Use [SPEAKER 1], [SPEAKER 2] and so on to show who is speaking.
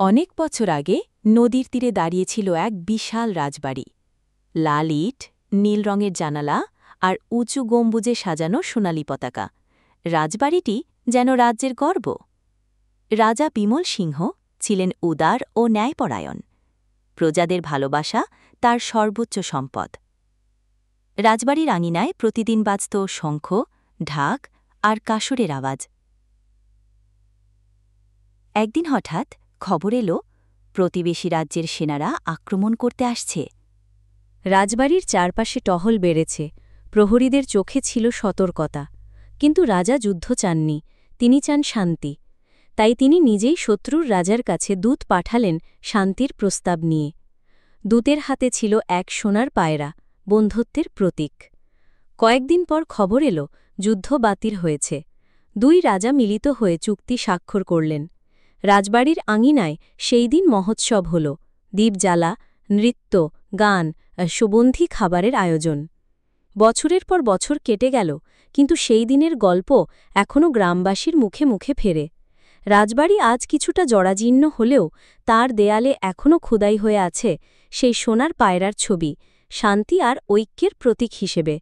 [SPEAKER 1] অনেক বছর আগে নদীর তীরে দাঁড়িয়েছিল এক বিশাল রাজবাড়ি। লাল ইট, নীল রঙের জানালা আর উঁচু গম্বুজে সাজানো সোনালি পতাকা। রাজবাড়িটি যেন রাজ্যের গর্ব। রাজা বিমল সিংহ ছিলেন উদার ও ন্যায়পরায়ণ। প্রজাদের ভালোবাসা তার সর্বোচ্চ সম্পদ। রাজবাড়ির আঙিনায় প্রতিদিন বাজত শঙ্খ, ঢাক আর কাসরের আওয়াজ। একদিন হঠাৎ খবর এলো, প্রতিবেশী রাজ্যের সেনারা আক্রমণ করতে আসছে।
[SPEAKER 2] রাজবাড়ির চারপাশে টহল বেড়েছে, প্রহরীদের চোখে ছিল সতর্কতা। কিন্তু রাজা যুদ্ধ চাননি, তিনি চান শান্তি। তাই তিনি নিজেই শত্রুর রাজার কাছে দূত পাঠালেন শান্তির প্রস্তাব নিয়ে। দূতের হাতে ছিল এক সোনার পায়রা, বন্ধুত্বের প্রতীক। কয়েকদিন পর খবর এলো, যুদ্ধ বাতিল হয়েছে। দুই রাজা মিলিত হয়ে চুক্তি স্বাক্ষর করলেন। রাজবাড়ির আঙিনায় সেই দিন মহোৎসব হল, দীপজ্বালা, নৃত্য, গান, সুগন্ধি খাবারের আয়োজন। বছরের পর বছর কেটে গেল, কিন্তু সেই দিনের গল্প এখনও গ্রামবাসীর মুখে মুখে ফেরে। রাজবাড়ি আজ কিছুটা জরাজীর্ণ হলেও তার দেয়ালে এখনও খোদাই হয়ে আছে সেই সোনার পায়রার ছবি, শান্তি আর ঐক্যের প্রতীক হিসেবে।